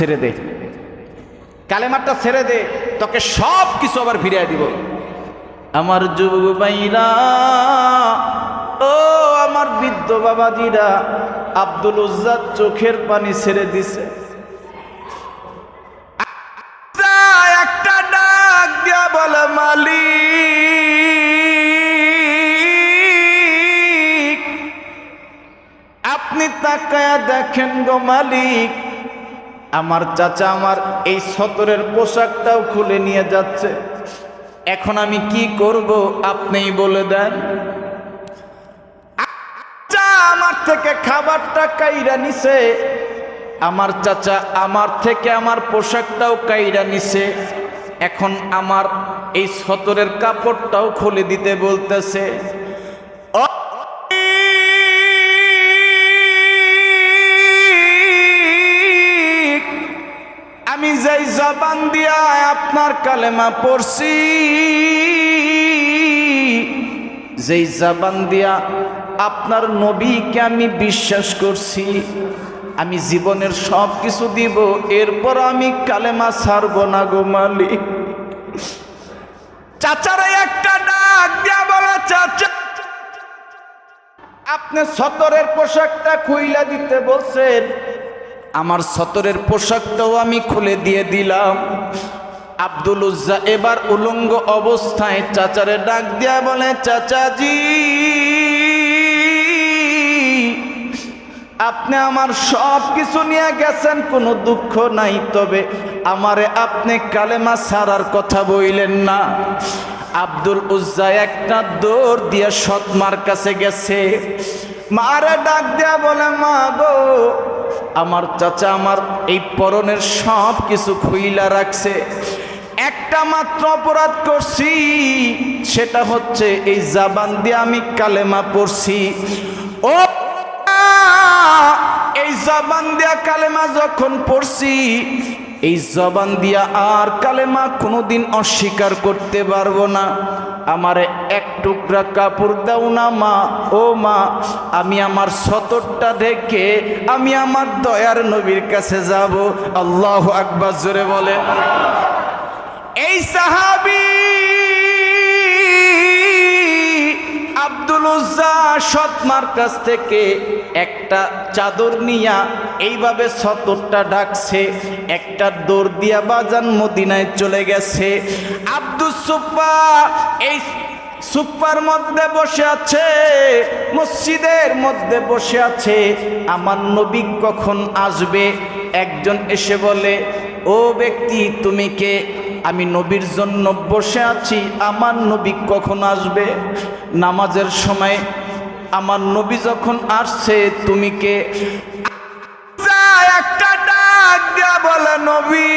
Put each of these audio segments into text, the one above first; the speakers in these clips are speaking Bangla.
ছেড়ে দে, কালেমাটা ছেড়ে দে, তোকে সব কিছু আবার ফিরিয়ে দিব। আমার যুবক ভাইরা, ও আমার বৃদ্ধ বাবাজিরা, আব্দুল উজ্জার চোখের পানি ছেড়ে দিছে। একটা ডাক দিয়া বলে, মালিক আপনি তাকায়া দেখেন গো মালিক, আমার চাচা আমার এই সতরের পোশাকটাও খুলে নিয়ে যাচ্ছে, এখন আমি কি করব আপনিই বলে দেন। চাচা আমার থেকে খাবারটা কাইরা নিছে, আমার চাচা আমার থেকে আমার পোশাকটাও কাইরা নিছে, এখন আমার এই সতরের কাপড়টাও খুলে দিতে বলতেছে। আমি যেই জবান দিয়া আপনার কালেমা পড়ছি, যেই জবান দিয়া আপনার নবীকে আমি বিশ্বাস করছি, আমি জীবনের সব কিছু দিব, এরপর আমি কালেমা ছাড়ব না গো মালিক। চাচারা একটা ডাক দিয়া বলে, চাচা আপনি সতরের পোশাকটা খুইলা দিতে বলছেন, আমার সতরের পোশাকটাও আমি খুলে দিয়ে দিলাম। আব্দুল উজ্জা এবার উলঙ্গ অবস্থায় চাচারে ডাক দিয়া বলে, চাচাজি আপনি আমার সব কিছু নিয়ে গেছেন, কোনো দুঃখ নাই, তবে আমারে আপনি কালেমা ছাড়ার কথা বইলেন না। আব্দুল উজ্জা একটা দৌড় দিয়া সৎমার কাছে গেছে, মারে ডাক দিয়া বলে, মা গো আমার চাচা আমার এই পরনের সব কিছু খুইলা রাখছে, একটা মাত্র অপরাধ করছি, সেটা হচ্ছে এই জবান দিয়ে আমি কালেমা পড়ছি। ও এই জবান দিয়া কালেমা যখন পড়ছি, এই জবান দিয়া আর কালেমা কোনোদিন অস্বীকার করতে পারবো না। আমারে এক টুকরা কাপড় দাও না মা, ও মা আমি আমার সতরটা ঢেকে আমি আমার দয়ার নবীর কাছে যাব। আল্লাহু আকবার, জোরে বলে। এই সাহাবী আব্দুল উজ্জা সৎমার কাছ থেকে একটা চাদর নিয়া এইভাবে সতরটা ঢাকছে, একটা দৌড় দিয়া বাজান মদিনায় চলে গেছে। আব্দুল সুফা এই সুপার মধ্যে বসে আছে, মসজিদের মধ্যে বসে আছে, আমার নবী কখন আসবে। একজন এসে বলে, ও ব্যক্তি তুমি কে? আমি নবীর জন্য বসে আছি, আমার নবী কখন আসবে? নামাজের সময় আমার নবী যখন আসছে, তুমি কে? একটা ডাক দিয়া বলে, নবী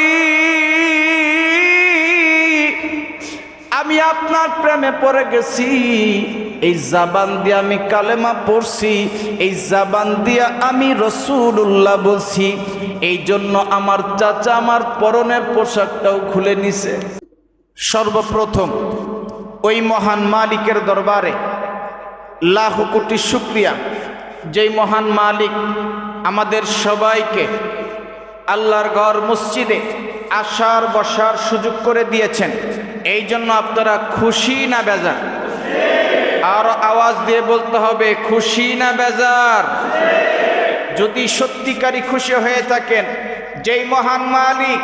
আমি আপনার প্রেমে পড়ে গেছি, এই জাবান দিয়ে আমি কালেমা পড়ছি, এই জাবান দিয়া আমি রাসূলুল্লাহ বলছি, এই জন্য আমার চাচা আমার পরনের পোশাকটাও খুলে নিছে। সর্বপ্রথম ওই মহান মালিকের দরবারে লাখ কোটি শুকরিয়া, যেই মহান মালিক আমাদের সবাইকে আল্লাহর ঘর মসজিদে আসার বসার সুযোগ করে দিয়েছেন। এই জন্য আপনারা খুশি না বেজার? আর আওয়াজ দিয়ে বলতে হবে, খুশি না বেজার? যদি সত্যিকারই খুশি হয়ে থাকেন, যেই মহান মালিক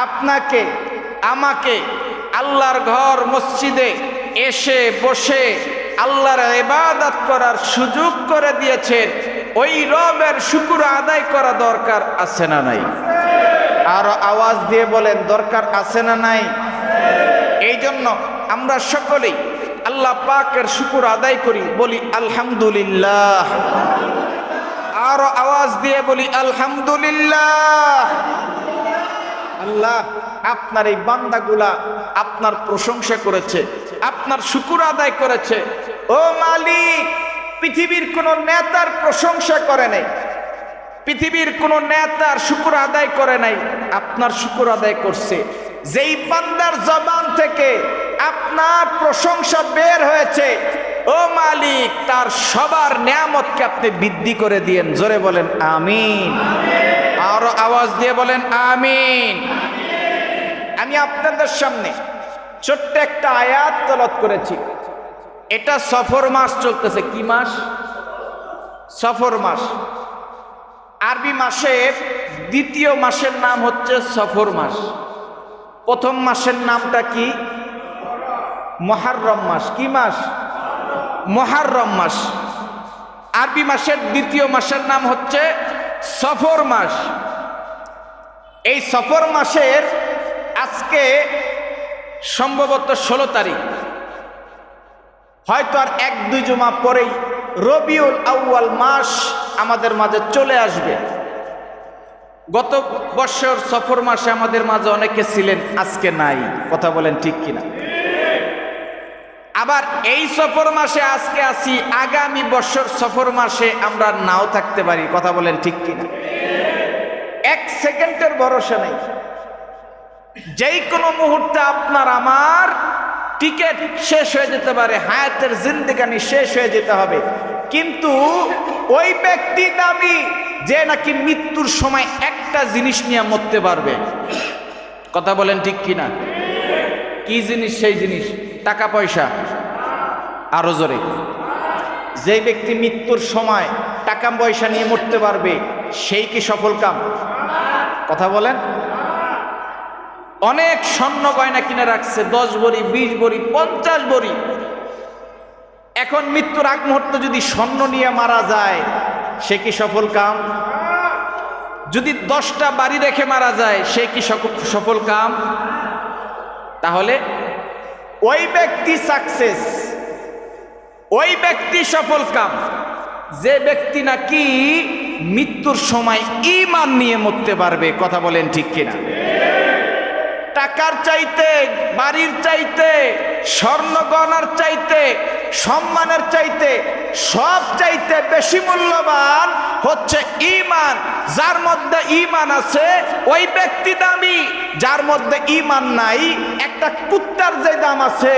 আপনাকে আমাকে আল্লাহর ঘর মসজিদে এসে বসে আল্লাহর ইবাদত করার সুযোগ করে দিয়েছেন, ওই রবের শুকর আদায় করা দরকার আছে না নাই? আর আওয়াজ দিয়ে বলেন, দরকার আছে না নাই? এই জন্য আমরা সকলেই আল্লাহ পাকের শুকর আদায় করি, বলি আলহামদুলিল্লাহ। আর আওয়াজ দিয়ে বলি আলহামদুলিল্লাহ। আল্লাহ আপনার এই বান্দাগুলা আপনার প্রশংসা করেছে, আপনার শুকর আদায় করেছে। ও মালিক, পৃথিবীর কোন নেতার প্রশংসা করে নাই, পৃথিবীর কোন নেতার শুকর আদায় করে নাই, আপনার শুকর আদায় করছে। যেই বান্দার জবান থেকে আপনার প্রশংসা বের হয়েছে, ও মালিক তার সবার নিয়ামতকে আপনি বৃদ্ধি করে দিয়েন। জোরে বলেন আমিন। আরো আওয়াজ দিয়ে বলেন আমিন। আমি আপনাদের সামনে ছোট্ট একটা আয়াত তেলাওয়াত করেছি। এটা সফর মাস চলতেছে। কি মাস? সফর মাস। আরবি মাসের দ্বিতীয় মাসের নাম হচ্ছে সফর মাস। প্রথম মাসের নামটা কি? মুহররম মাস। কি মাস? মুহররম মাস। আরবি মাসের দ্বিতীয় মাসের নাম হচ্ছে সফর মাস। এই সফর মাসের আজকে সম্ভবত 16 তারিখ, হয়তো আর 1-2 জুমা পরেই রবিউল আউয়াল মাস আমাদের মাঝে চলে আসবে। গত বছর সফর মাসে আমাদের মাঝে অনেকে ছিলেন, আজকে নাই। কথা বলেন ঠিক কিনা? আবার এই সফর মাসে আজকে আছি, আগামী বছর সফর মাসে আমরা নাও থাকতে পারি। কথা বলেন ঠিক কিনা? 1 সেকেন্ডের ভরসা নেই। যেই কোনো মুহূর্তে আপনার আমার টিকিট শেষ হয়ে যেতে পারে, হায়াতের জিন্দেগানি শেষ হয়ে যেতে হবে। কিন্তু ওই ব্যক্তি দামি যে নাকি মৃত্যুর সময় একটা জিনিস নিয়ে মরতে পারবে। কথা বলেন ঠিক কিনা? কি জিনিস? সেই জিনিস টাকা পয়সা। আরো জোরে। যে ব্যক্তি মৃত্যুর সময় টাকা পয়সা নিয়ে মরতে পারবে, সেই কি সফল কাম? কথা বলেন। অনেক স্বর্ণ গয়না কিনে রাখছে, 10 ভরি, 20 ভরি, 50 ভরি। এখন মৃত্যুর আগ মুহূর্তে যদি স্বর্ণ নিয়ে মারা যায়, সে কি সফল কাম? যদি 10টা বাড়ি রেখে মারা যায়, সে কি সফল কাম? তাহলে ওই ব্যক্তি সাকসেস, ওই ব্যক্তি সফল কাম যে ব্যক্তি নাকি মৃত্যুর সময় ঈমান নিয়ে মরতে পারবে। কথা বলেন ঠিক কিনা? টাকার চাইতে, বাড়ির চাইতে, স্বর্ণ গয়নার চাইতে, সম্মানের চাইতে, সব চাইতে বেশি মূল্যবান হচ্ছে ঈমান। যার মধ্যে ঈমান আছে ওই ব্যক্তি দামি, যার মধ্যে ঈমান নাই, একটা কুত্তার যে দাম আছে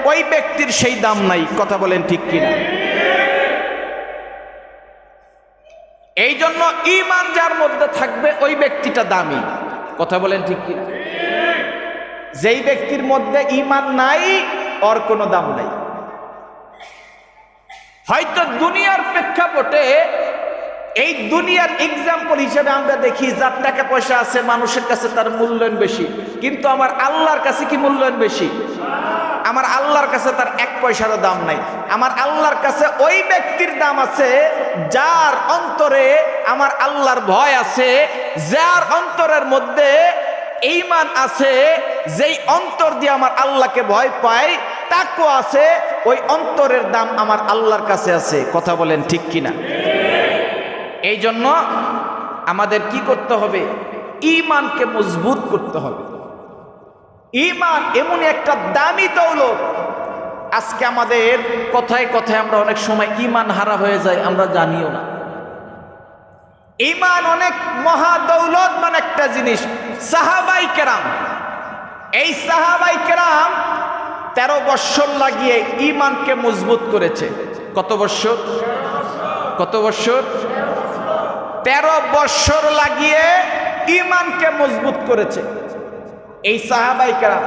ওই ব্যক্তির সেই দাম নাই। কথা বলেন ঠিক কিনা? এই জন্য ঈমান যার মধ্যে থাকবে ওই ব্যক্তিটা দামি। কথা বলেন ঠিক কিনা? যেই ব্যক্তির মধ্যে ঈমান নাই, ওর কোনো দাম নাই। হয়তো দুনিয়ার প্রেক্ষাপটে, এই দুনিয়ার এক্সাম্পল হিসেবে আমরা দেখি যার টাকা পয়সা আছে মানুষের কাছে তার মূল্যায়ন বেশি, কিন্তু আমার আল্লাহর কাছে কি মূল্যায়ন বেশি? আমার আল্লাহর কাছে তার 1 পয়সারও দাম নাই। আমার আল্লাহর কাছে ওই ব্যক্তির দাম আছে যার অন্তরে আমার আল্লাহর ভয় আছে, যার অন্তরের মধ্যে ঈমান আছে, যেই অন্তর দিয়ে আমার আল্লাহকে ভয় পায়, তাকওয়া আছে, ওই অন্তরের দাম আমার আল্লাহর কাছে আছে। কথা বলেন ঠিক কিনা? এই জন্য আমাদের কি করতে হবে? ঈমানকে মজবুত করতে হবে। ঈমান এমন একটা দামি দৌলত, আজকে আমাদের কথায় কথায় আমরা অনেক সময় ঈমান হারা হয়ে যায়, আমরা জানিও না। ঈমান অনেক মহা দৌলতমান একটা জিনিস। সাহাবাই কেরাম, এই সাহাবাই কেরাম 13 বৎসর লাগিয়ে ঈমানকে মজবুত করেছে। কত বৎসর? কত বৎসর? 13 বৎসর লাগিয়ে ঈমানকে মজবুত করেছে এই সাহাবাই কেরাম।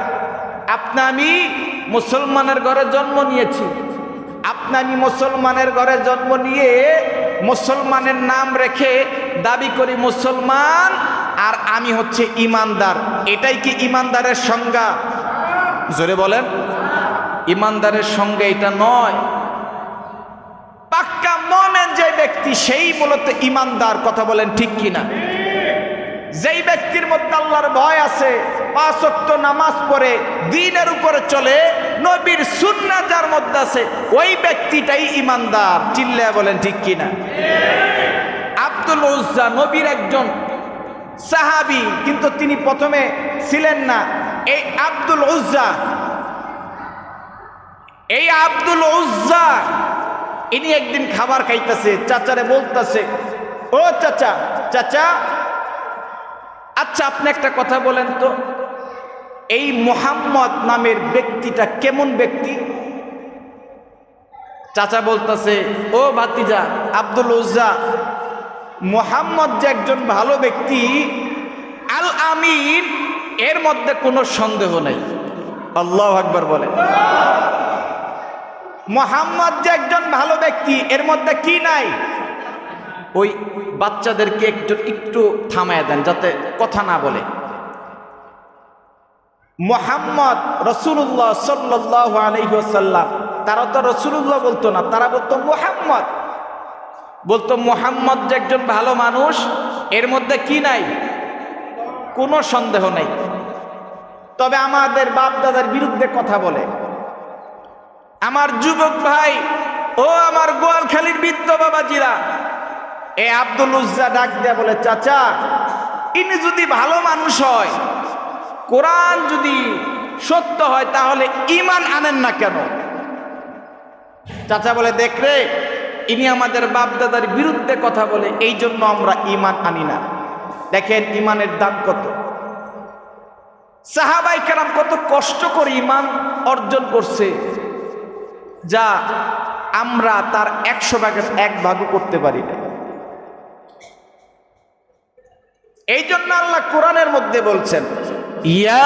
আপনি আমি মুসলমানের ঘরে জন্ম নিয়েছি, আপনি আমি মুসলমানের ঘরে জন্ম নিয়ে মুসলমানের নাম রেখে দাবি করি মুসলমান, আর আমি হচ্ছে ইমানদার। এটাই কি ইমানদারের সংজ্ঞা? জোরে বলেন। ইমানদারের সংজ্ঞা এটা নয়। পাক্কা মুমিন যে ব্যক্তি, সেই মূলত ইমানদার। কথা বলেন ঠিক কিনা? যেই ব্যক্তির মধ্যে আল্লাহর ভয় আছে, 5 ওয়াক্ত নামাজ পড়ে দ্বীনের উপরে চলে, নবীর সুন্নাহ যার মধ্যে আছে, ওই ব্যক্তিটাই ইমানদার। চিল্লায়া বলেন ঠিক কিনা? আব্দুল উজ্জা নবীর একজন সাহাবী, কিন্তু তিনি প্রথমে ছিলেন না। এই আব্দুল উজ্জা ইনি একদিন খাবার খাইতেছে, চাচারে বলতেছে, ও চাচা, চাচা আচ্ছা আপনি একটা কথা বলেন তো, এই মুহাম্মদ নামের ব্যক্তিটা কেমন ব্যক্তি? চাচা বলতেছে, ও ভাতিজা আব্দুল উজ্জা, মুহাম্মদ যে একজন ভালো ব্যক্তি, আল আমিন, এর মধ্যে কোনো সন্দেহ নেই। আল্লাহু আকবার বলেন। মুহাম্মদ যে একজন ভালো ব্যক্তি, এর মধ্যে কি নাই? ওই বাচ্চাদেরকে একটু থামায় দেন যাতে কথা না বলে। মুহাম্মদ রাসূলুল্লাহ সাল্লাল্লাহু আলাইহি ওয়াসাল্লাম, তারা তো রাসূলুল্লাহ বলতো না, তারা বলতো মুহাম্মদ। বলতো মুহাম্মদ যে একজন ভালো মানুষ, এর মধ্যে কি নাই? কোনো সন্দেহ নেই। তবে আমাদের বাপ দাদার বিরুদ্ধে কথা বলে। আমার যুবক ভাই ও আমার গোয়ালখালীর বৃদ্ধ বাবাজিরা, এ আব্দুল উজ্জা ডাক দেয়া বলে, চাচা ইনি যদি ভালো মানুষ হয়, কোরআন যদি সত্য হয়, তাহলে ঈমান আনেন না কেন? চাচা বলে, দেখ রে, ইনি আমাদের বাপ দাদার বিরুদ্ধে কথা বলে, এই জন্য আমরা ঈমান আনি না। দেখেন ঈমানের দাম কত। সাহাবায়ে কেরাম কত কষ্ট করে ঈমান অর্জন করছে, যা আমরা তার 100 ভাগের 1 ভাগও করতে পারি না। এই জন্য আল্লাহ কোরআনের মধ্যে বলছেন, ইয়া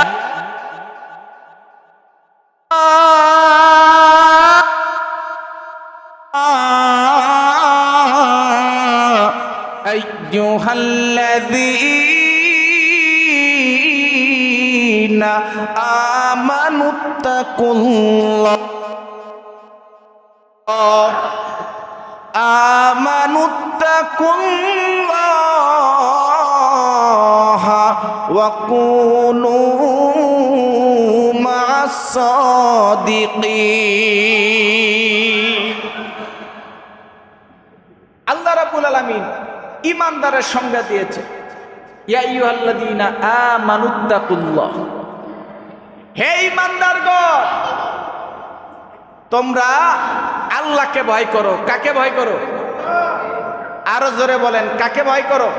আইয়ুহাল্লাযীনা আমানুত্তাকুল্লাহ ওয়া কুনু মা'আস সাদিকিন। আল্লাহ রাব্বুল আলামিন ঈমানদারের সংজ্ঞা দিয়েছে, ইয়া আইয়ুহাল্লাযীনা আমানুত্তাকুল্লাহ, হে ঈমানদারগণ, তোমরা আল্লাহকে ভয় করো। কাকে ভয় করো? আরো জোরে বলেন, কাকে ভয় করো?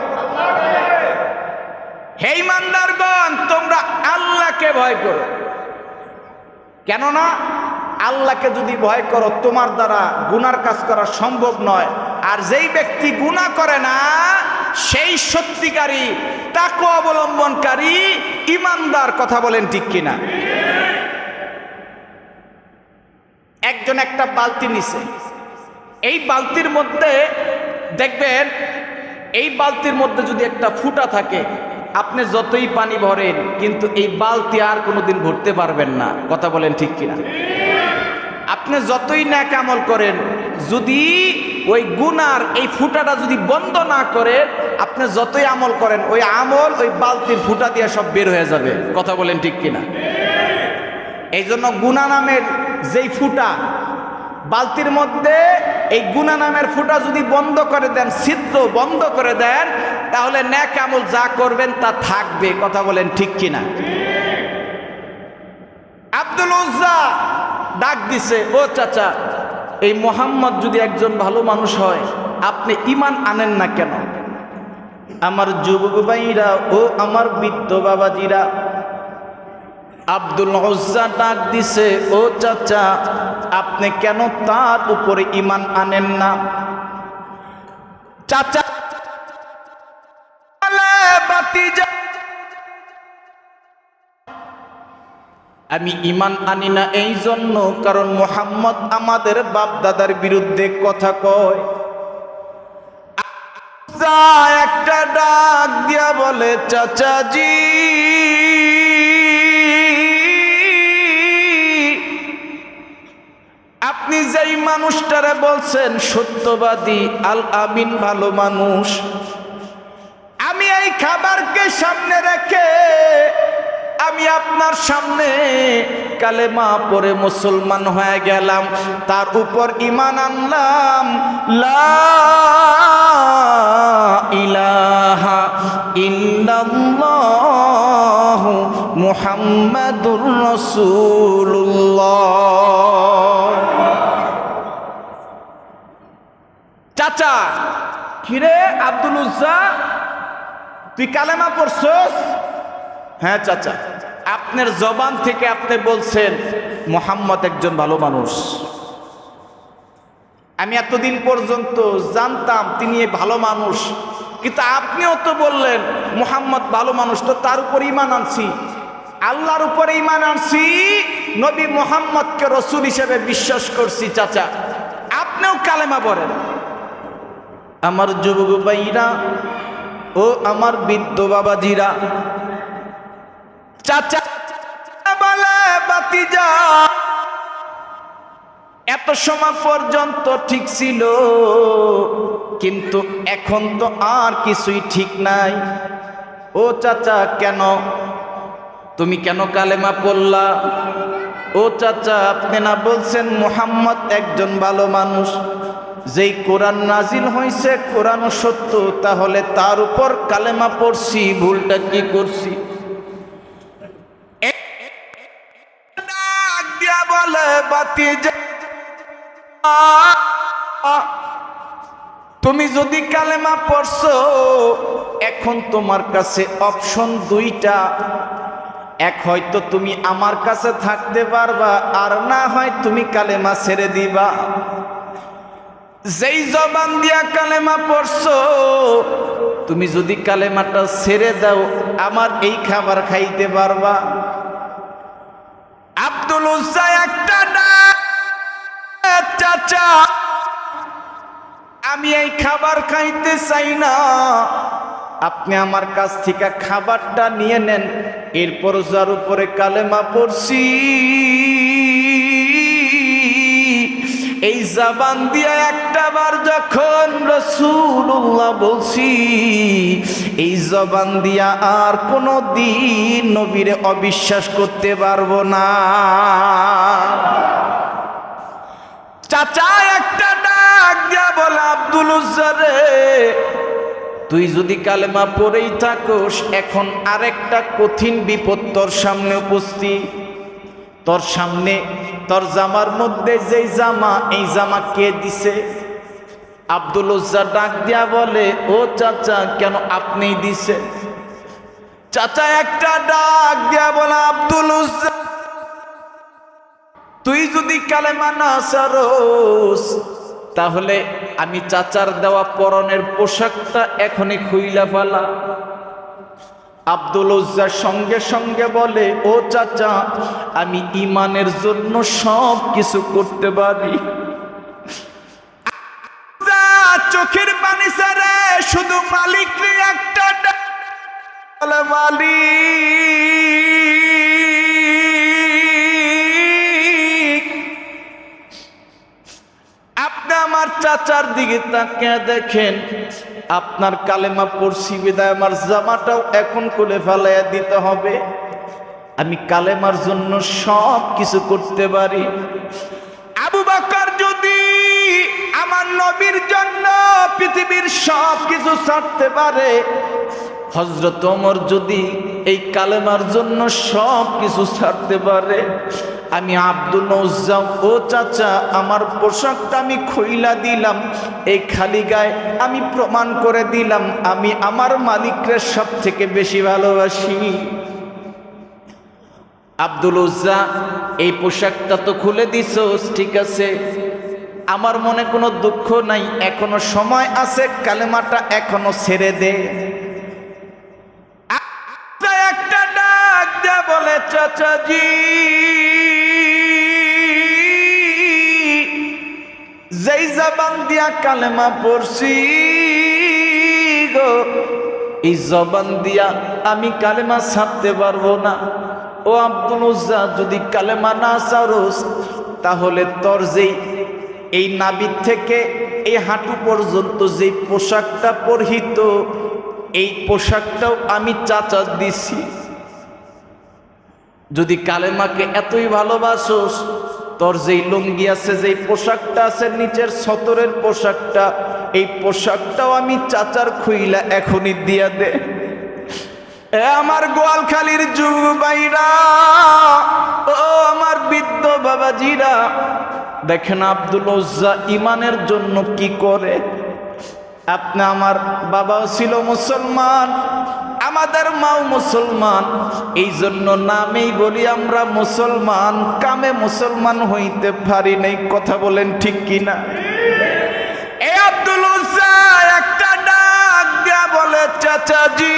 হে ঈমানদারগণ, তোমরা আল্লাহকে ভয় করো। কেননা আল্লাহকে যদি ভয় করো, তোমার দ্বারা গুনার কাজ করা সম্ভব নয়। আর যেই ব্যক্তি গুনাহ করে না, সেই সত্যিকারী তাকওয়া অবলম্বনকারী ঈমানদার। কথা বলেন ঠিক কিনা? একজন একটা বালতি নিছে, এই বালতির মধ্যে দেখবেন, এই বালতির মধ্যে যদি একটা ফুটা থাকে, আপনি যতই পানি ভরেন কিন্তু এই বালতি আর কোনোদিন ভরতে পারবেন না। কথা বলেন ঠিক কিনা? আপনি যতই নেক আমল করেন, যদি ওই গুনার এই ফুটাটা যদি বন্ধ না করে, আপনি যতই আমল করেন, ওই আমল ওই বালতির ফুটা দিয়ে সব বের হয়ে যাবে। কথা বলেন ঠিক কিনা? এই জন্য গুনাহ নামের যেই ফুটা বালতির মধ্যে, এই গুনাহ নামের ফুটা যদি বন্ধ করে দেন, ছিদ্র বন্ধ করে দেন, তাহলে নেক আমল যা করবেন তা থাকবে। কথা বলেন ঠিক কিনা? আব্দুল উজ্জা ডাক দিছে, ও চাচা, এই মুহাম্মদ যদি একজন ভালো মানুষ হয়, আপনি ঈমান আনেন না কেন? আমার যুবক ভাইরা ও আমার বৃদ্ধ বাবাজিরা, আব্দুল উজ্জা ডাক দিছে, ও চাচা, আপনি কেন তার উপরে ঈমান আনেন না? চাচা আমি ঈমান আনি না এই জন্য, কারণ মুহাম্মদ আমাদের বাপ দাদার বিরুদ্ধে কথা কয়। একটা ডাক দিয়া বলে, চাচাজি, আপনি যেই মানুষটারে বলছেন সত্যবাদী, আল আমিন, ভালো মানুষ, আমি এই খাবারকে সামনে রেখে আমি আপনার সামনে কালেমা পড়ে মুসলমান হয়ে গেলাম, তার উপর ঈমান আনলাম, লা ইলাহা ইল্লাল্লাহু মুহাম্মাদুর রাসূলুল্লাহ। চাচা, কিরে আব্দুল উজ্জা, তুই কালেমা পড়ছস? হ্যাঁ চাচা। আপনার জবান থেকে আপনি বলছেন মুহাম্মদ একজন ভালো মানুষ। আমি এতদিন পর্যন্ত জানতাম তিনি ভালো মানুষ, কিন্তু আপনিও তো বললেন মুহাম্মদ ভালো মানুষ, তো তার উপর ঈমান আনছি, আল্লাহর উপরে ঈমান আনছি, নবী মুহাম্মদকে রাসূল হিসেবে বিশ্বাস করছি। চাচা আপনিও কালেমা পড়েন। আমার যুবক ভাইরা ও আমার বৃদ্ধ বাবাজিরা, চাচা বলে বাতিজা এত সময় পর্যন্ত ঠিক ছিল, কিন্তু এখন তো আর কিছুই ঠিক নাই। ও চাচা কেন, তুমি কেন কালেমা পড়লা? ও চাচা আপনি না বলছেন মুহাম্মদ একজন ভালো মানুষ, যেই কোরআন নাজিল হয়েছে কোরআনও সত্য, তাহলে তার উপর কালেমা পড়ছি, ভুলটা কি করছি? ডাক দিয়া বলে বাতিজা, তুমি যদি কালেমা পড়ছো, এখন তোমার কাছে অপশন দুইটা, এক হয়তো তুমি আমার কাছে থাকতে পারবা, আর না হয় তুমি কালেমা ছেড়ে দিবা। যেই জবান দিয়া কালেমা পড়ছো, তুমি যদি কালেমাটা ছেড়ে দাও, আমার এই খাবার খাইতে পারবা? আব্দুল উজ্জা একটা ডাক, চাচা আমি এই খাবার খাইতে চাই না, আপনি আমার কাছ থেকে খাবারটা নিয়ে নেন। এরপর যার উপরে কালেমা পড়ছি, এই জবান দিয়া একটা বার যখন রাসূলুল্লাহ বলছি, এই জবান দিয়া আর কোনো দিন নবীরে অবিশ্বাস করতে পারবো না। চাচা একটা ডাক দিয়া বলে আব্দুল উজ্জা রে, তুই যদি কালেমা পড়েই থাকোস, এখন আরেকটা কঠিন বিপদ তোর সামনে উপস্থিত। তোর সামনে তোর জামার মধ্যে যেই জামা, এই জামা কে দিছে? আব্দুল উজ্জা ডাক দিয়া বলে, ও চাচা কেন আপনি দিছে? চাচা একটা ডাক দিয়া বলে আব্দুল উজ্জা, তুই যদি কালেমা না ছাড়োস, তাহলে আমি চাচার দেওয়া পরনের পোশাকটা এখনই খুইলা ফেলা। আব্দুল উজ্জা সঙ্গে সঙ্গে বলে, ও চাচা আমি ঈমানের জন্য সব কিছু করতে পারি। চোখের পানি ছাড়ে শুধু মালিক একটা বলে, মালিক আপনি আমার চাচার দিকে তাকিয়ে দেখেন, আপনার কালেমা পড়ছি বিদায় আমার জামাটাও এখন খুলে ফেলাইয়া দিতে হবে। আমি কালেমার জন্য সব কিছু করতে পারি। আবু বকর যদি আমার নবীর জন্য পৃথিবীর সব কিছু ছাড়তে পারে, হযরত ওমর যদি এই কালেমার জন্য সব কিছু ছাড়তে পারে, আমি আব্দুল উজ্জা, ও চাচা আমার পোশাকটা আমি খুইলা দিলাম, এই খালি গায়ে আমি প্রমাণ করে দিলাম আমি আমার মালিককে সব থেকে বেশি ভালোবাসি। আব্দুল উজ্জা এই পোশাকটা তো খুলে দিছোস, ঠিক আছে, আমার মনে কোনো দুঃখ নাই, এখনো সময় আছে, কালেমাটা এখনো ছেড়ে দে। একটা ডাক দেয়া বলে, চাচাজি যেই জবান দিয়া কালেমা পড়ছি গো, এই জবান দিয়া আমি কালেমা ছাড়তে পারবো না। ও আব্দুল উজ্জা যদি কালেমা না ছাড়োস, তাহলে তোর যেই এই নাভির থেকে এই হাঁটু পর্যন্ত যেই পোশাকটা পরিহিত, এই পোশাকটাও আমি চাচা দিছি। যদি কালেমাকে এতই ভালোবাসোস, তোর যেই লুঙ্গি আছে, যেই পোশাকটা আছে নিচের সতরের পোশাকটা, এই পোশাকটাও আমি চাচার খুইলা এখনই দিয়া দে। এ আমার গোয়ালখালীর যুবক ভাইরা, ও আমার বৃদ্ধ বাবাজিরা, দেখেন আব্দুল উজ্জা ঈমানের জন্য কি করে। আপনি আমার বাবাও ছিল মুসলমান, আমাদের মাও মুসলমান, এই জন্য নামেই বলি আমরা মুসলমান, কামে মুসলমান হইতে পারি নাই। কথা বলেন ঠিক কিনা? এ আব্দুল উজ্জা একটা ডাক দিয়া চাচাজি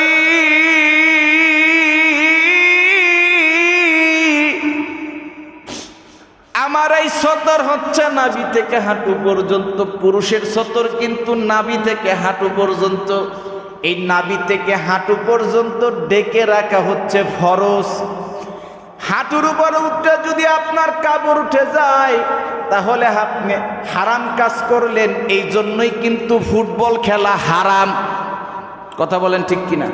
আমার এই সতর হচ্ছে নাভি থেকে হাঁটু পর্যন্ত। পুরুষের সতর কিন্তু নাভি থেকে হাঁটু পর্যন্ত। এই নাভি থেকে হাঁটু পর্যন্ত ডেকে রাখা হচ্ছে ফরজ। হাঁটুর উপরে উঠে যদি আপনার কাপড় উঠে যায় তাহলে আপনি হারাম কাজ করলেন। এই জন্যই কিন্তু ফুটবল খেলা হারাম। কথা বলেন ঠিক কিনা?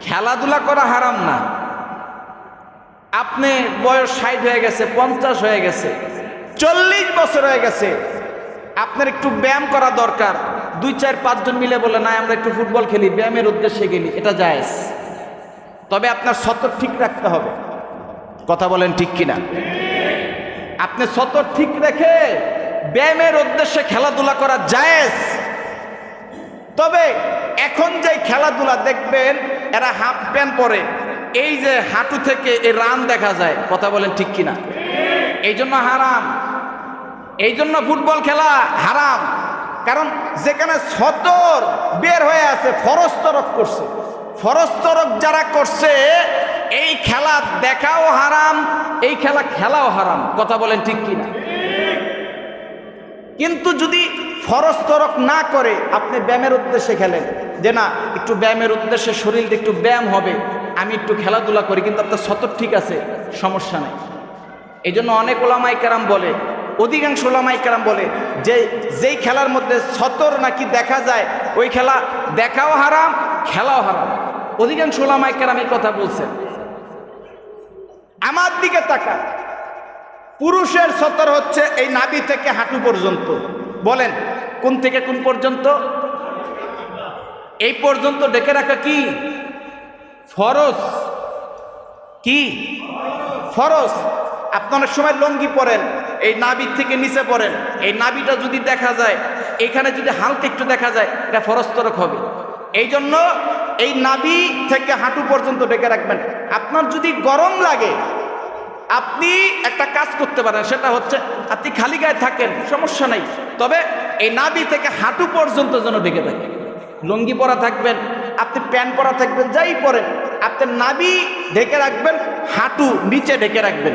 খেলাধুলা করা হারাম না। আপনি বয়স 60 হয়ে গেছে, 50 হয়ে গেছে, 40 বছর হয়ে গেছে, আপনার একটু ব্যায়াম করা দরকার। 2, 4, 5 জন মিলে বলে না আমরা একটু ফুটবল খেলি, ব্যায়ামের উদ্দেশ্যে গেলি, এটা জায়েজ। তবে আপনার সতর ঠিক রাখতে হবে। কথা বলেন ঠিক কিনা? আপনি সতর ঠিক রেখে ব্যায়ামের উদ্দেশ্যে খেলাধুলা করা জায়েজ। তবে এখন যে খেলাধুলা দেখবেন এরা হাফ প্যান্ট পরে, এই যে হাঁটু থেকে এই রান দেখা যায়। কথা বলেন ঠিক কিনা? এই জন্য হারাম। এই জন্য ফুটবল খেলা হারাম। কারণ যেখানে সতর বের হয়ে আছে ফরজ তরক করছে। ফরজ তরক যারা করছে এই খেলা দেখাও হারাম, এই খেলা খেলাও হারাম। কথা বলেন ঠিক কিনা? কিন্তু যদি ফরজ তরক না করে আপনি ব্যায়ামের উদ্দেশ্যে খেলেন, যে না একটু ব্যায়ামের উদ্দেশ্যে শরীর একটু ব্যায়াম হবে, আমি একটু খেলাধুলা করি, কিন্তু আপনার সতর ঠিক আছে, সমস্যা নেই। এই জন্য অনেক ওলামায়ে কেরাম বলে, অধিকাংশ ওলামায়ে কেরাম বলে যে যেই খেলার মধ্যে সতর নাকি দেখা যায় ওই খেলা দেখাও হারাম, খেলাও হারাম। অধিকাংশ ওলামায়ে কেরাম এই কথা বলছেন। আমার দিকে তাকা, পুরুষের সতর হচ্ছে এই নাভি থেকে হাঁটু পর্যন্ত। বলেন কোন থেকে কোন পর্যন্ত? এই পর্যন্ত ডেকে রাখা কি ফরজ? কি ফরজ? আপনি অনেক সময় লুঙ্গি পরেন, এই নাভির থেকে নিচে পরেন, এই নাভিটা যদি দেখা যায়, এখানে যদি হালকা একটু দেখা যায়, এটা ফরজ তরক হবে। এই জন্য এই নাভি থেকে হাঁটু পর্যন্ত ডেকে রাখবেন। আপনার যদি গরম লাগে আপনি একটা কাজ করতে পারেন, সেটা হচ্ছে আপনি খালি গায়ে থাকেন, সমস্যা নাই, তবে এই নাভি থেকে হাঁটু পর্যন্ত যেন ঢেকে থাকে। লুঙ্গি পরা থাকবেন, আপনি প্যান্ট পরা থাকবেন, যাই পরেন, আপনি নাভি ঢেকে রাখবেন, হাঁটু নিচে ঢেকে রাখবেন,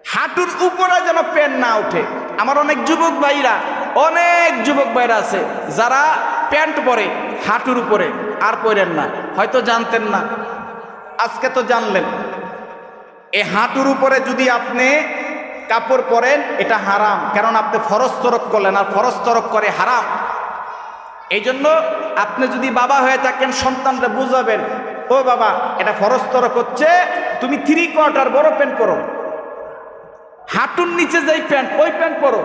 হাঁটুর উপরে যেন প্যান্ট না উঠে। আমার অনেক যুবক ভাইরা আছে যারা প্যান্ট পরে হাঁটুর উপরে, আর পরেন না, হয়তো জানতেন না, আজকে তো জানলেন। এই হাঁটুর উপরে যদি আপনি কাপড় পরেন এটা হারাম, কারণ আপনি ফরজ তরক করলেন, আর ফরজ তরক করে হারাম। এই জন্য আপনি যদি বাবা হয়ে থাকেন সন্তানরা বুঝাবেন, ও বাবা এটা ফরজ তরক হচ্ছে, তুমি 3/4 বড় প্যান্ট পরো, হাঁটুর নিচে যেই প্যান্ট ওই প্যান্ট পরো,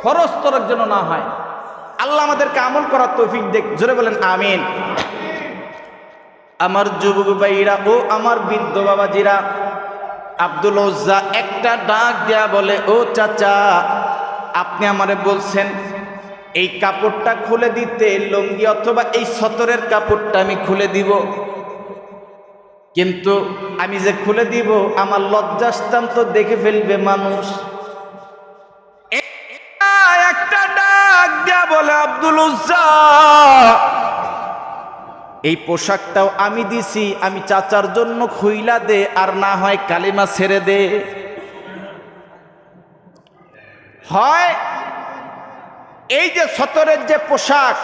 ফরজ তরক যেন না হয়। আল্লাহ আমাদেরকে আমল করার তৌফিক দেখ। জোরে বলেন আমিন। আমার যুবক ভাইরা ও আমার বৃদ্ধ বাবাজিরা, আব্দুল উজ্জা একটা ডাক দেয়া বলে, ও চাচা আপনি আমারে বলছেন এই কাপড়টা খুলে দিতে, লুঙ্গি অথবা এই সতরের কাপড়টা আমি খুলে দিব, কিন্তু আমি যে খুলে দিব আমার লজ্জাস্থান তো দেখে ফেলবে মানুষ। একটা ডাক দেয়া বলে, আব্দুল উজ্জা এই পোশাকটাও আমি দিছি, আমি চাচার জন্য খুইলা দে, আর না হয় কালিমা ছেড়ে দে। হয় এই যে সতরের যে পোশাক,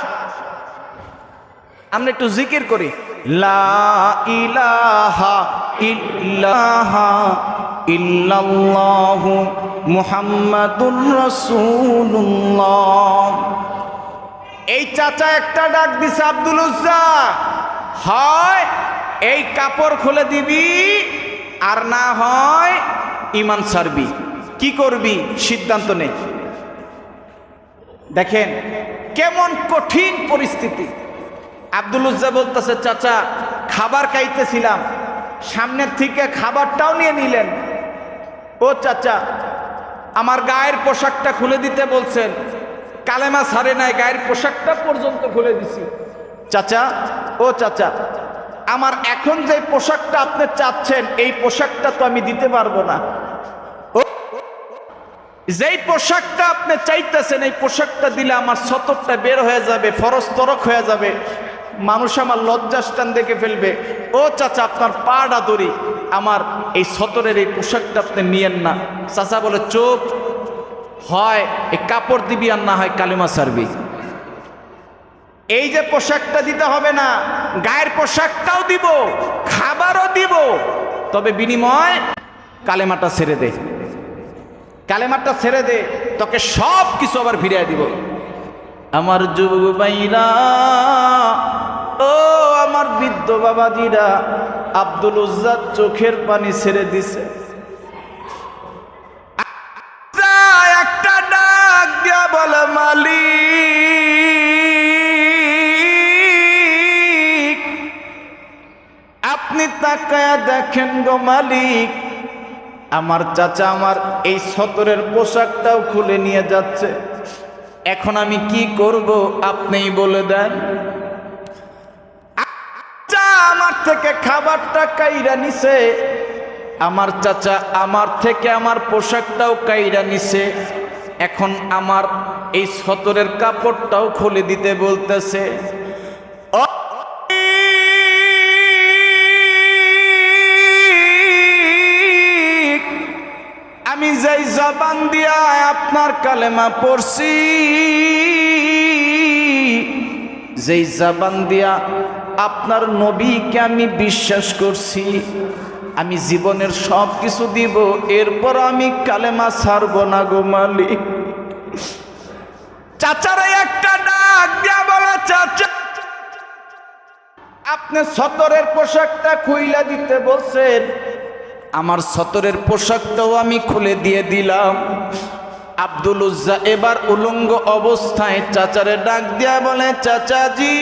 আমরা একটু জিকির করি, লা ইলাহা ইল্লাল্লাহু মুহাম্মাদুর রাসূলুল্লাহ। এই চাচা একটা ডাক দিছে, আব্দুল উজ্জা হয় এই কাপড় খুলে দিবি, আর না হয় ঈমান ছাড়বি। কি করবি সিদ্ধান্ত নে। দেখেন কেমন কঠিন পরিস্থিতি। আব্দুল উজ্জা বলতেছে, চাচা খাবার খাইতেছিলাম, সামনের থেকে খাবারটাও নিয়ে নিলেন। ও চাচা আমার গায়ের পোশাকটা খুলে দিতে বলছেন, কালেমা ছাড়ে নাই, গায়ের পোশাকটা পর্যন্ত খুলে দিছি। চাচা ও চাচা আমার এখন যে পোশাকটা আপনি চাচ্ছেন এই পোশাকটা তো আমি দিতে পারবো না। যেই পোশাকটা আপনি চাইতেছেন এই পোশাকটা দিলে আমার সতরটা বের হয়ে যাবে, ফরজ তরক হয়ে যাবে, মানুষ আমার লজ্জাস্থান দেখে ফেলবে, ও চাচা আপনার পাটা ধরি, আমার এই সতরের এই পোশাকটা আপনি নিয়েন না। চাচা বলে চোখ, হয় এই কাপড় দিবি আর না হয় কালিমা সারবি। এই যে পোশাকটা দিতে হবে না, গায়ের পোশাকটাও দিব, খাবারও দিব, তবে বিনিময় কালেমাটা ছেড়ে দে, কালেমাটা ছেড়ে দে, তোকে সব কিছু আবার ফিরিয়ে দিব। আমার যুবক ভাইরা, ও আমার বৃদ্ধ বাবাজিরা, আব্দুল উজ্জার চোখের পানি ছেড়ে দিছে। একটা ডাক দিয়া বলে মালিক, আপনি তাকায়া দেখেন গো মালিক, আমার চাচা আমার এই সতরের পোশাকটাও খুলে নিয়ে যাচ্ছে, এখন আমি কি করব আপনিই বলে দেন। চাচা আমার থেকে খাবারটা কাইরা নিছে, আমার চাচা আমার থেকে আমার পোশাকটাও কাইরা নিছে, এখন আমার এই সতরের কাপড়টাও খুলে দিতে বলতেছে। আমি যেই জবান দিয়া আপনার কালেমা পড়ছি, যেই জবান দিয়া আপনার নবীকে আমি বিশ্বাস করছি, আমি জীবনের সব কিছু দিব, এরপর আমি কালেমা ছাড়ব না গো মালিক। চাচারা একটা ডাক দিয়া বলে, চাচা আপনি সতরের পোশাকটা খুইলা দিতে বলছেন, আমার সতরের পোশাকটাও আমি খুলে দিয়ে দিলাম। আব্দুল উজ্জা এবার উলঙ্গ অবস্থায় চাচারে ডাক দিয়া বলে, চাচাজি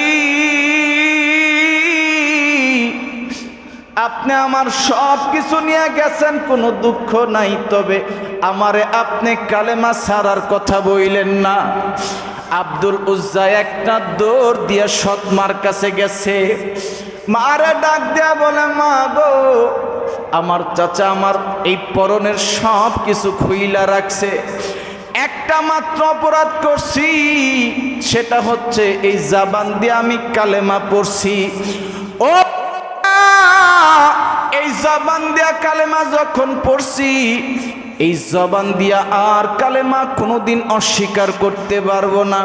আপনি আমার সব কিছু নিয়ে গেছেন, কোনো দুঃখ নাই, তবে আমারে আপনি কালেমা ছাড়ার কথা বইলেন না। আব্দুল উজ্জা একটা দৌড় দিয়া সৎ মার কাছে গেছে, মারে ডাক দিয়া বলে, মা গো আমার চাচা আমার এই পরনের সব কিছু খুইলা রাখছে, একটা মাত্র অপরাধ করছি, সেটা হচ্ছে এই জবান দিয়ে আমি কালেমা পড়ছি। ও এই জবান দিয়া কালেমা যখন পড়ছি, এই জবান দিয়া আর কালেমা কোনোদিন অস্বীকার করতে পারবো না।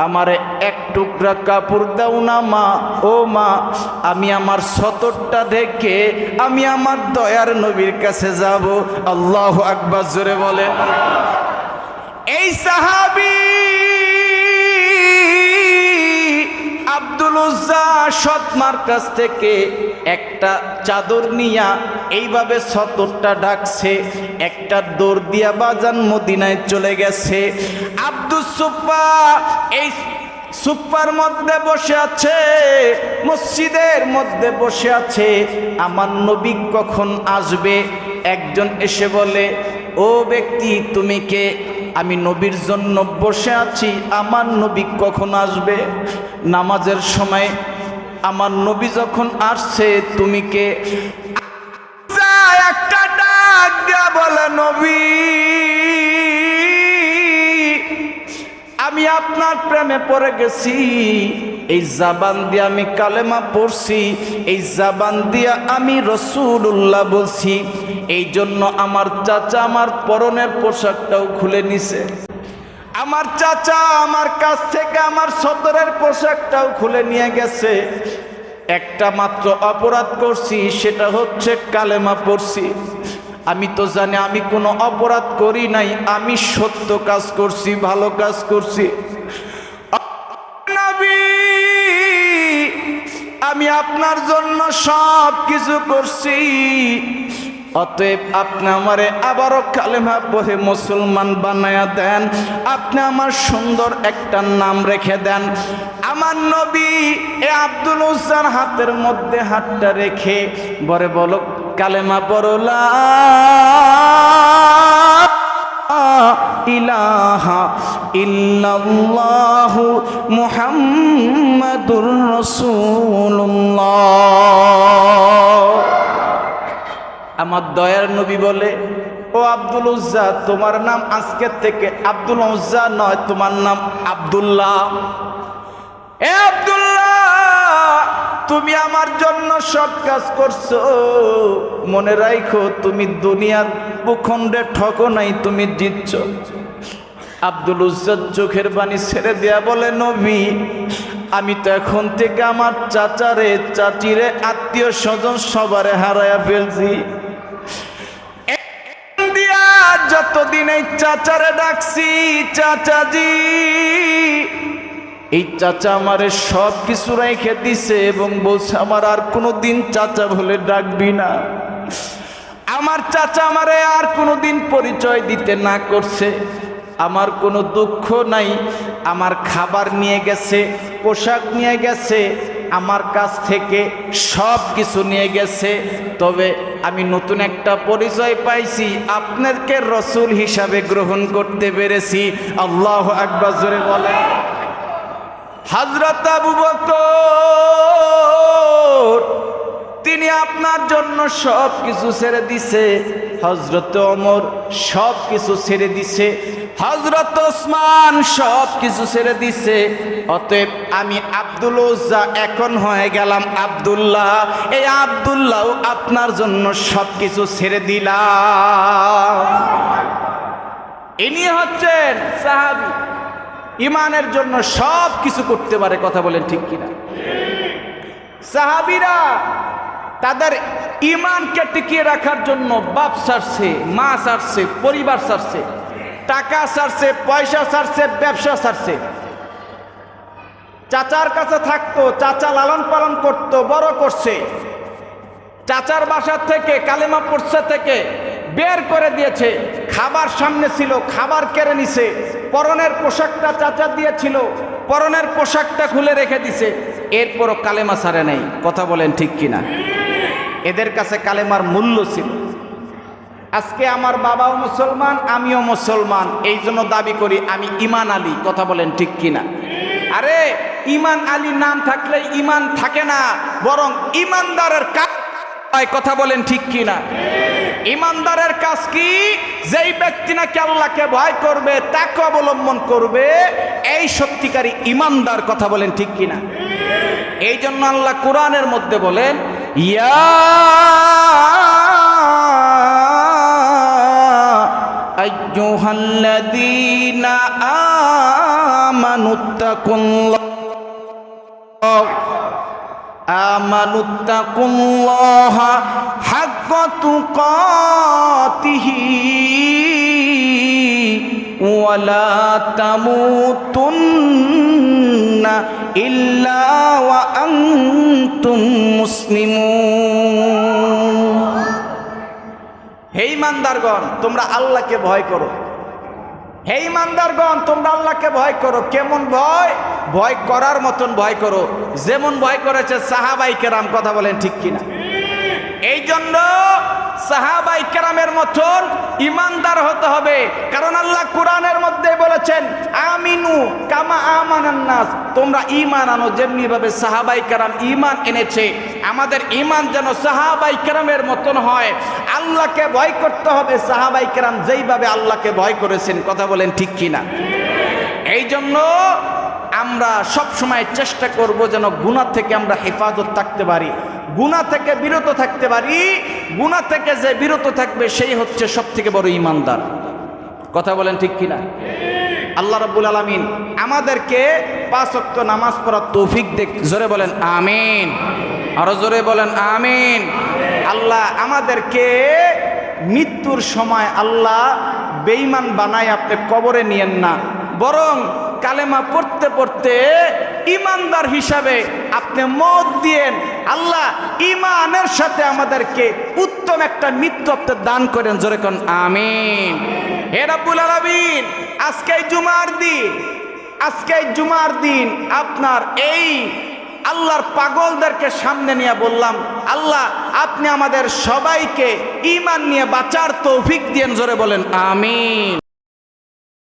আমারে এক টুকরা কাপড় দাও না মা, ও মা, আমি আমার সতরটা দেখে আমি আমার দয়ার নবীর কাছে যাব। আল্লাহু আকবার, জোরে বলে। এই সাহাবী আব্দুল উজ্জা সৎমার কাছ থেকে একটা চাদর নিয়া এইভাবে সতরটা ঢাকছে, একটা দৌড় দিয়া বাজান মদিনায় চলে গেছে। আব্দুস সুফা এই সুফার মধ্যে বসে আছে, মসজিদের মধ্যে বসে আছে, আমার নবী কখন আসবে। একজন এসে বলে, ও ব্যক্তি তুমি কে? আমি নবীর জন্য বসে আছি, আমার নবী কখন আসবে? নামাজের সময় আমার নবী যখন আসছে, তুমি কে? একটা ডাক দিয়া বলে, নবী আমি আপনার প্রেমে পড়ে গেছি, এই জবান দিয়ে আমি কালেমা পড়ছি, এই জবান দিয়ে আমি রাসূলুল্লাহ বলছি, এই জন্য আমার চাচা আমার পরনের পোশাকটাও খুলে নিছে। আমার চাচা আমার কাছ থেকে আমার সতরের পোশাকটাও খুলে নিয়ে গেছে। একটা মাত্র অপরাধ করছি, সেটা হচ্ছে কালেমা পড়ছি। আমি তো জানি আমি কোনো অপরাধ করি নাই, আমি সত্য কাজ করছি, ভালো কাজ করছি। আমি আপনার জন্য সব কিছু করছি, অতএব আপনি আমারে আবারও কালেমা পড়ে মুসলমান বানায়া দেন, আপনি আমার সুন্দর একটা নাম রেখে দেন। আমার নবী এ আব্দুল উজ্জার হাতের মধ্যে হাতটা রেখে বলে, বলো কালেমা পড়ো লা ইলাহা ইল্লাল্লাহু মুহাম্মাদুর রাসূলুল্লাহ। আমার দয়ার নবী বলে, ও আব্দুল উজ্জা, তোমার নাম আজকের থেকে আব্দুল উজ্জা নয়, তোমার নাম আব্দুল্লাহ। এ আব্দুল্লাহ, তুমি আমার জন্য সব কাজ করছো, মনে রাখো তুমি দুনিয়ার ভূখণ্ডে ঠকো নাই, তুমি জিতছ। আব্দুল উজ্জার চোখের পানি ছেড়ে দেয়া বলে, নবী, আমি তো এখন থেকে আমার চাচারে, চাচিরে, আত্মীয় স্বজন সবারে হারায়া ফেলছি। যতদিন এই চাচারে ডাকছি চাচাজি, এই চাচা আমারে সব কিছু রেখে দিছে এবং বলছে আমার আর কোনোদিন চাচা বলে ডাকবি না। আমার চাচা আমারে আর কোনোদিন পরিচয় দিতে না করছে। আমার কোনো দুঃখ নাই, আমার খাবার নিয়ে গেছে, পোশাক নিয়ে গেছে, আমার কাছ থেকে সব কিছু নিয়ে গেছে। তবে আমি নতুন একটা পরিচয় পাইছি, আপনাকে রসুল হিসাবে গ্রহণ করতে পেরেছি। আল্লাহু আকবার, জোরে বলেন। হযরত আবু বকর তিনি আপনার জন্য সব কিছু ছেড়ে দিছে, হযরত ওমর সব কিছু ছেড়ে দিছে, হযরত ওসমান সব কিছু ছেড়ে দিছে। অতএব আমি আব্দুল উজ্জা এখন হয়ে গেলাম আব্দুল্লাহ। এই আব্দুল্লাহ আপনার জন্য সব কিছু ছেড়ে দিলাম। ইনি হচ্ছেন সাহাবী, ইমানের জন্য সব কিছু করতে পারে। কথা বলেন ঠিক কিনা? সাহাবীরা তাদের ইমানকে টিকিয়ে রাখার জন্য বাপ ছাড়ছে, মা ছাড়ছে, পরিবার ছাড়ছে, টাকা ছাড়ছে, পয়সা ছাড়ছে, ব্যবসা ছাড়ছে। চাচার কাছে থাকতো, চাচা লালন পালন করতো, বড় করছে। চাচার বাসা থেকে, কালেমা পড়ছে থেকে বের করে দিয়েছে। খাবার সামনে ছিল, খাবার কেড়ে নিছে। পরনের পোশাকটা চাচা দিয়েছিল, পরনের পোশাকটা খুলে রেখে দিছে। এরপরও কালেমা ছাড়ে নাই। কথা বলেন ঠিক কিনা? এদের কাছে কালেমার মূল্য ছিল। আজকে আমার বাবাও মুসলমান, আমিও মুসলমান, এই জন্য দাবি করি আমি ইমান আলী। কথা বলেন ঠিক কিনা? আরে ইমান আলী নাম থাকলে ইমান থাকে না, বরং ইমানদারের কাজ। কথা বলেন ঠিক কিনা? ইমানদারের কাজ কি? যেই ব্যক্তি নাকি আল্লাহকে ভয় করবে, তাকে অবলম্বন করবে, এই সত্যিকারী ইমানদার। কথা বলেন ঠিক কিনা? এই জন্য আল্লাহ কোরআনের মধ্যে বলেন, ইয়া আইয়ুহাল্লাযীনা আমানুত্তাকুল্লাহা হাক্কা তুকাতিহি ওয়া লা তামুতুন্না ইল্লা ওয়া আনতুম মুসলিমুন। হে ঈমানদারগণ, তোমরা আল্লাহকে ভয় করো। হে ঈমানদারগণ, তোমরা আল্লাহকে ভয় করো। কেমন ভয়? ভয় করার মতন ভয় করো, যেমন ভয় করেছে সাহাবায়ে কেরাম। কথা বলেন ঠিক কিনা? এই জন্য সাহাবায়ে কেরামের মতন ইমানদার হতে হবে। কারণ আল্লাহ কোরআনের মধ্যে বলেছেন, আমিনু কামা আমানান নাস, তোমরা ঈমান আনো যেমনি ভাবে সাহাবায়ে কেরাম ঈমান এনেছে। আমাদের ঈমান যেন সাহাবায়ে কেরামের মতন হয়। আল্লাহকে ভয় করতে হবে সাহাবায়ে কেরাম যেইভাবে আল্লাহকে ভয় করেছেন। কথা বলেন ঠিক কিনা? এই জন্য আমরা সব সময় চেষ্টা করব যেন গুনাহ থেকে আমরা হেফাজত থাকতে পারি, গুনাহ থেকে বিরত থাকতে পারি। গুনাহ থেকে যে বিরত থাকবে সেই হচ্ছে সবথেকে বড় ঈমানদার। কথা বলেন ঠিক কিনা? আল্লাহ রাব্বুল আলামিন আমাদেরকে 5 ওয়াক্ত নামাজ পড়ার তৌফিক দেখ। জোরে বলেন আমিন, আরো জোরে বলেন আমিন। আল্লাহ আমাদেরকে মৃত্যুর সময় আল্লাহ বেঈমান বানায় আপনি কবরে নিয়েন না, বরং কালেমা পড়তে পড়তে ইমানদার হিসাবে আপনি মত দিয়েন। আল্লাহ ইমানের সাথে আমাদেরকে উত্তম একটা মৃত্যু আপনি দান করেন। জোরে কোন আমিন। হে রাব্বুল আলামিন, আজকে জুমার দিন আপনার এই আল্লাহর পাগলদেরকে সামনে নিয়ে বললাম, আল্লাহ আপনি আমাদের সবাইকে ঈমান নিয়ে বাঁচার তৌফিক দিয়েন। জোরে বলেন আমিন।